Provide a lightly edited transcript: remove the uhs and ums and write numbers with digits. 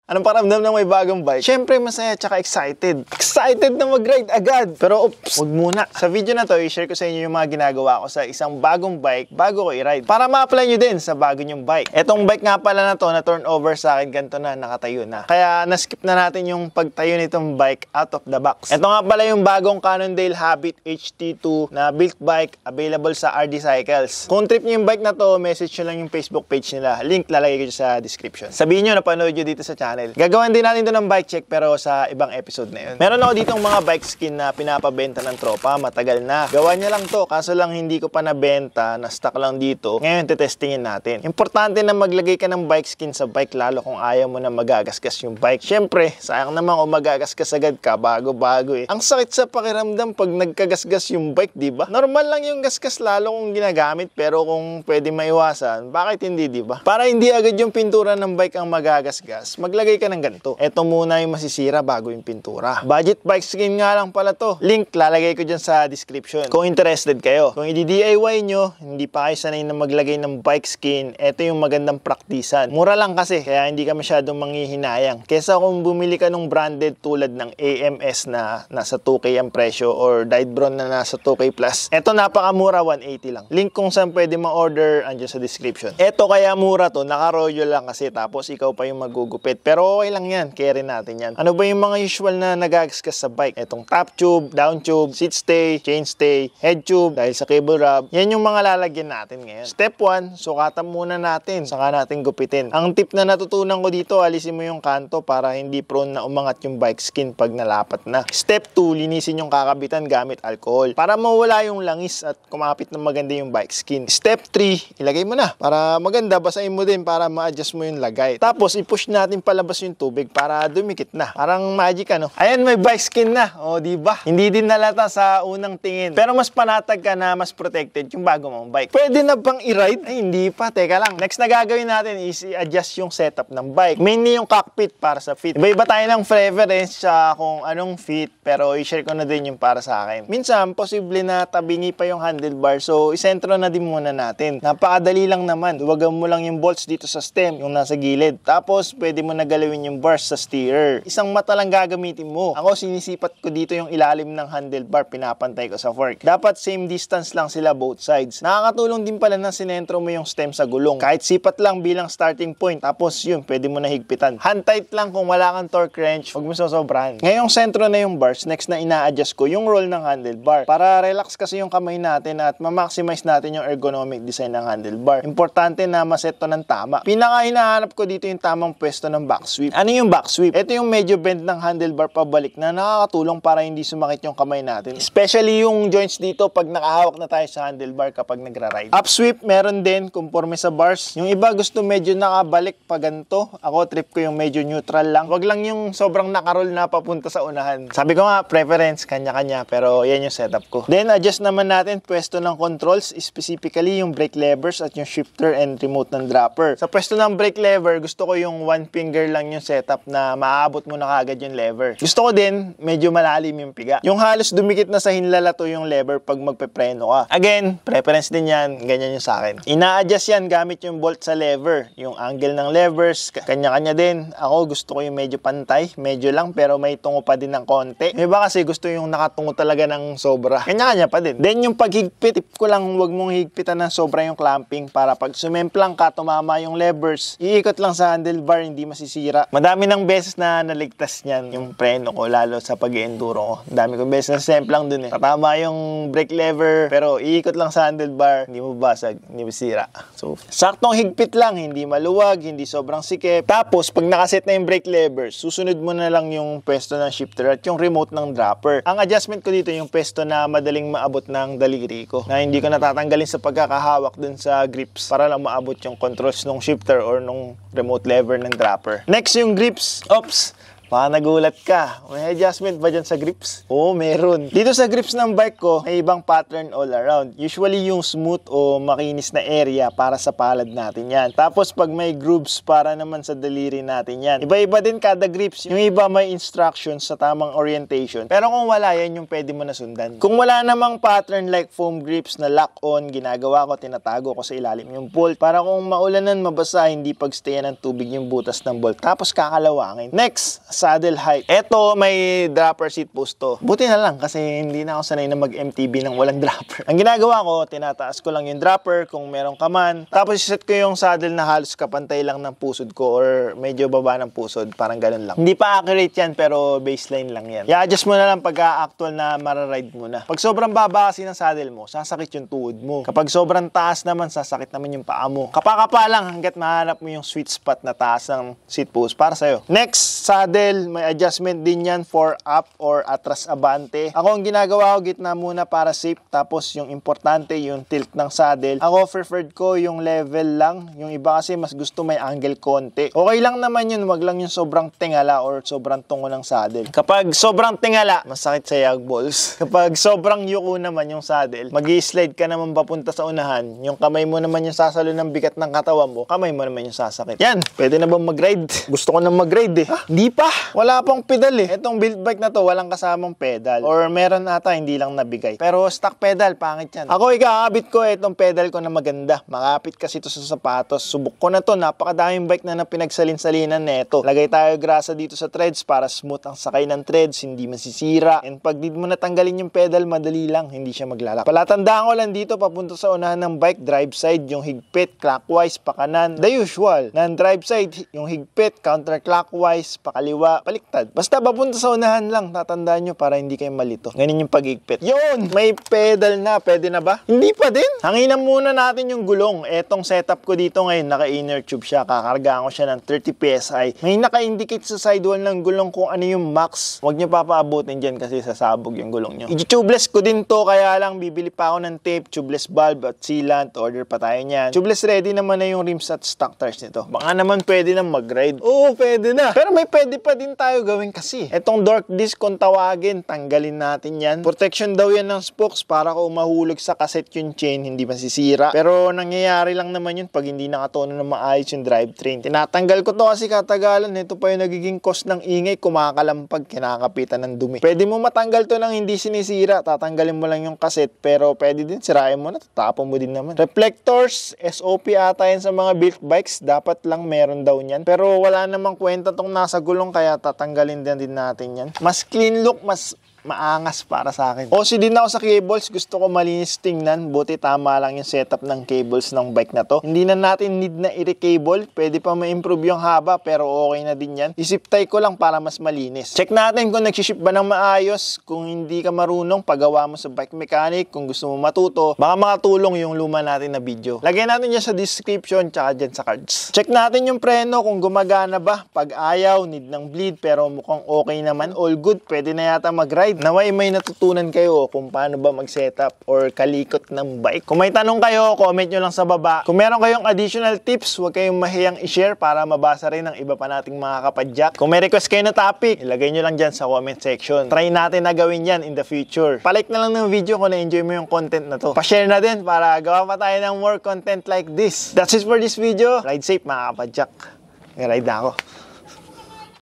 Anong pakiramdam ng may bagong bike? Siyempre masaya tsaka excited. Excited na mag-ride agad. Pero oops, wag muna. Sa video na to, i-share ko sa inyo yung mga ginagawa ko sa isang bagong bike bago ko i-ride. Para ma-apply nyo din sa bago nyong bike. Etong bike nga pala na to, na turn over sa akin, ganito na, nakatayo na. Kaya na-skip na natin yung pagtayo nitong bike out of the box. Ito nga pala yung bagong Cannondale Habit HT2 na built bike, available sa RD Cycles. Kung trip nyo yung bike na to, message nyo lang yung Facebook page nila. Link lalagay ko sa description. Sabihin nyo, napanood nyo dito sa channel. Gagawin din natin ito ng bike check pero sa ibang episode na yun. Meron ako ditong mga bike skin na pinapabenta ng tropa, matagal na. Gawa niya lang to, kaso lang hindi ko pa nabenta, na-stock lang dito. Ngayon tetestingin natin. Importante na maglagay ka ng bike skin sa bike lalo kung ayaw mo na magagasgas yung bike. Syempre, sayang naman kung magagasgas agad ka bago-bago eh. Ang sakit sa pakiramdam pag nagkagasgas yung bike, di ba? Normal lang yung gasgas lalo kung ginagamit pero kung pwede maiwasan, bakit hindi, di ba? Para hindi agad yung pintura ng bike ang magagasgas, maglagay ka ng ganito. Ito muna yung masisira bago yung pintura. Budget bike skin nga lang pala to. Link lalagay ko dyan sa description. Kung interested kayo. Kung i-DIY nyo, hindi pa kayo sanay na maglagay ng bike skin, ito yung magandang praktisan. Mura lang kasi, kaya hindi ka masyadong manghihinayang. Kesa kung bumili ka ng branded tulad ng AMS na nasa 2K ang presyo or Dydbron na nasa 2K plus. Ito napakamura, 180 lang. Link kung saan pwede ma-order, andyan sa description. Ito kaya mura to, naka-royo lang kasi tapos ikaw pa yung magugupit. Pero okay lang yan, carry natin yan. Ano ba yung mga usual na nagagasgas sa bike? Itong top tube, down tube, seat stay, chain stay, head tube, dahil sa cable rub. Yan yung mga lalagyan natin ngayon. Step 1, sukatan muna natin, saka natin gupitin. Ang tip na natutunan ko dito, alisin mo yung kanto para hindi prone na umangat yung bike skin pag nalapat na. Step 2, linisin yung kakabitan gamit alcohol para mawala yung langis at kumapit na maganda yung bike skin. Step 3, ilagay mo na para maganda, basahin mo din para ma-adjust mo yung lagay. Tapos i-push natin palabas yung tubig para dumikit na. Parang magic ano. Ayan, may bike skin na. O, diba? Hindi din nalata sa unang tingin. Pero mas panatag ka na, mas protected yung bago mong bike. Pwede na bang i-ride? Ay, hindi pa. Teka lang. Next na gagawin natin is i-adjust yung setup ng bike. Mainly yung cockpit para sa fit. Iba-iba tayo ng preference sa kung anong fit, pero i-share ko na din yung para sa akin. Minsan, posible na tabingi pa yung handlebar, so isentro na din muna natin. Napakadali lang naman. Duwagan mo lang yung bolts dito sa stem, yung nasa gilid. Tapos, pwede mo na galawin yung bars sa steerer. Isang mata lang gagamitin mo. Ako, sinisipat ko dito yung ilalim ng handlebar, pinapantay ko sa fork. Dapat same distance lang sila both sides. Nakakatulong din pala na sinentro mo yung stem sa gulong. Kahit sipat lang bilang starting point, tapos yun, pwede mo na higpitan. Hand tight lang kung wala kang torque wrench, huwag mo sosobrahan. Ngayong sentro na yung bars, next na ina-adjust ko yung roll ng handlebar. Para relax kasi yung kamay natin at ma-maximize natin yung ergonomic design ng handlebar. Importante na maset to ng tama. Pinaka hinahanap ko dito yung tamang pwesto ng back sweep. Ano yung back sweep? Ito yung medyo bend ng handlebar pabalik na nakakatulong para hindi sumakit yung kamay natin. Especially yung joints dito pag nakahawak na tayo sa handlebar kapag nagra-ride. Up sweep, meron din, conforme sa bars. Yung iba gusto medyo nakabalik pa ganito. Ako, trip ko yung medyo neutral lang. Wag lang yung sobrang nakaroll na papunta sa unahan. Sabi ko nga, preference, kanya-kanya. Pero yan yung setup ko. Then, adjust naman natin pwesto ng controls, specifically yung brake levers at yung shifter and remote ng dropper. Sa pwesto ng brake lever, gusto ko yung one finger lang yung setup na maaabot mo na kagad yung lever. Gusto ko din, medyo malalim yung piga. Yung halos dumikit na sa hinlalato yung lever pag magpepreno ka. Again, preference din yan. Ganyan yung sa akin. Ina-adjust yan gamit yung bolt sa lever. Yung angle ng levers, kanya-kanya din. Ako, gusto ko yung medyo pantay. Medyo lang, pero may tungo pa din ng konti. May iba kasi gusto yung nakatungo talaga ng sobra. Kanya-kanya pa din. Then, yung paghigpit, tip ko lang, huwag mong higpitan ng sobra yung clamping para pag sumemplang ka, tumama yung levers, iikot lang sa handlebar, hindi masisira. Madami ng beses na naligtas niyan yung preno ko, lalo sa pag-enduro ko. Dami kong beses na semplang dun eh. Tatama yung brake lever, pero iikot lang sa handlebar, hindi mo basag, hindi masira. So, saktong higpit lang, hindi maluwag, hindi sobrang sikip. Tapos, pag nakaset na yung brake lever, susunod mo na lang yung pwesto ng shifter at yung remote ng dropper. Ang adjustment ko dito yung pwesto na madaling maabot ng daliri ko, na hindi ko natatanggalin sa pagkakahawak dun sa grips para lang maabot yung controls ng shifter or nung remote lever ng dropper. Next, yung grips. Oops! Baka nagulat ka. May adjustment ba dyan sa grips? Oo, meron. Dito sa grips ng bike ko, may ibang pattern all around. Usually yung smooth o makinis na area para sa palad natin yan. Tapos pag may grooves para naman sa daliri natin yan. Iba-iba din kada grips. Yung iba may instructions sa tamang orientation. Pero kung wala, yan yung pwede mo na sundan. Kung wala namang pattern like foam grips na lock-on, ginagawa ko, tinatago ko sa ilalim yung bolt. Para kung maulanan, mabasa, hindi pagstayan ng tubig yung butas ng bolt. Tapos kakalawangin. Next, saddle height. Eto, may dropper seat post to. Buti na lang kasi hindi na ako sanay na mag-MTB ng walang dropper. Ang ginagawa ko, tinataas ko lang yung dropper kung meron ka man. Tapos iset ko yung saddle na halos kapantay lang ng pusod ko or medyo baba ng pusod. Parang ganun lang. Hindi pa accurate yan pero baseline lang yan. I-adjust mo na lang pagka-actual na mararide mo na. Pag sobrang baba kasi ng saddle mo, sasakit yung tuhod mo. Kapag sobrang taas naman, sasakit naman yung paa mo. Kapakapa lang hanggat mahanap mo yung sweet spot na taas ng seat post para sa'yo. Next, saddle. May adjustment din yan for up or atras abante. Ako ang ginagawa ko, gitna muna para safe. Tapos yung importante, yung tilt ng saddle. Ako preferred ko yung level lang. Yung iba kasi mas gusto may angle konti. Okay lang naman yun, wag lang yung sobrang tingala or sobrang tungo ng saddle. Kapag sobrang tingala, masakit sa yag balls. Kapag sobrang yuko naman yung saddle, mag-i-slide ka naman papunta sa unahan. Yung kamay mo naman yung sasalo ng bigat ng katawan mo, kamay mo naman yung sasakit. Yan, pwede na bang mag-ride? Gusto ko na mag-ride eh. Hindi pa. Wala pang pedal eh. Itong build bike na to, walang kasamang pedal. Or meron ata, hindi lang nabigay. Pero stock pedal, pangit yan. Ako, ikakabit ko itong pedal ko na maganda. Makapit kasi ito sa sapatos. Subok ko na to. Napakadaming bike na pinagsalin-salinan neto. Lagay tayo grasa dito sa treads para smooth ang sakay ng treads, hindi masisira. And pag di mo natanggalin yung pedal, madali lang, hindi siya maglalak. Palatandaan ko lang dito, papunta sa unahan ng bike, drive side, yung higpit, clockwise, pakanan. The usual. Ng drive side, yung higpit, counterclockwise, pakaliwa, baliktad. Basta papunta sa unahan lang, tatandaan nyo para hindi kayo malito. Ganun yung pag-higpit. Yun! May pedal na. Pwede na ba? Hindi pa din. Hanginan muna natin yung gulong. Etong setup ko dito ngayon, naka-inner tube siya. Kakargaan ko siya ng 30 PSI. May naka-indicate sa sidewall ng gulong kung ano yung max. Huwag nyo papaabutin dyan kasi sasabog yung gulong nyo. I-tubeless ko din to, kaya lang bibili pa ako ng tape, tubeless valve at sealant. Order pa tayo niyan. Tubeless ready naman na yung rims at stock tires nito. Baka naman pwede na mag-ride. Oo, pwede na. Pero may pwede pa din tayo gawin kasi. Etong dark disc kung tawagin, tanggalin natin yan. Protection daw yan ng spokes para kung mahulog sa cassette yung chain, hindi masisira. Pero nangyayari lang naman yun pag hindi nakatono na maayos yung drivetrain. Tinatanggal ko to kasi katagalan. Ito pa yung nagiging cause ng ingay, kumakalampag, kinakapitan ng dumi. Pwede mo matanggal to nang hindi sinisira. Tatanggalin mo lang yung cassette, pero pwede din sirain mo na, tatapon mo din naman. Reflectors, SOP ata yan sa mga built bikes. Dapat lang meron daw yan. Pero wala namang kwenta tong nasa gulong, kaya tatanggalin din natin yan. Mas clean look, mas maangas para sa akin. OC din ako sa cables. Gusto ko malinis tingnan. Buti tama lang yung setup ng cables ng bike na to. Hindi na natin need na i-recable. Pwede pa ma-improve yung haba, pero okay na din yan. Isip tie ko lang para mas malinis. Check natin kung nagsiship ba ng maayos. Kung hindi ka marunong, pagawa mo sa bike mechanic. Kung gusto mo matuto, baka makatulong yung luma natin na video. Lagyan natin yan sa description tsaka dyan sa cards. Check natin yung preno kung gumagana ba. Pag ayaw, need ng bleed, pero mukhang okay naman. All good. Pwede na yata mag-ride. Naway may natutunan kayo kung paano ba mag-setup or kalikot ng bike. Kung may tanong kayo, comment nyo lang sa baba. Kung meron kayong additional tips, huwag kayong mahiyang i-share para mabasa rin ng iba pa nating mga kapadyak. Kung may request kayo na topic, ilagay nyo lang dyan sa comment section. Try natin na gawin yan in the future. Palike na lang ng video kung na-enjoy mo yung content na to. Pa-share na din para gawa pa tayo ng more content like this. That's it for this video. Ride safe mga kapadyak. Ride na ako.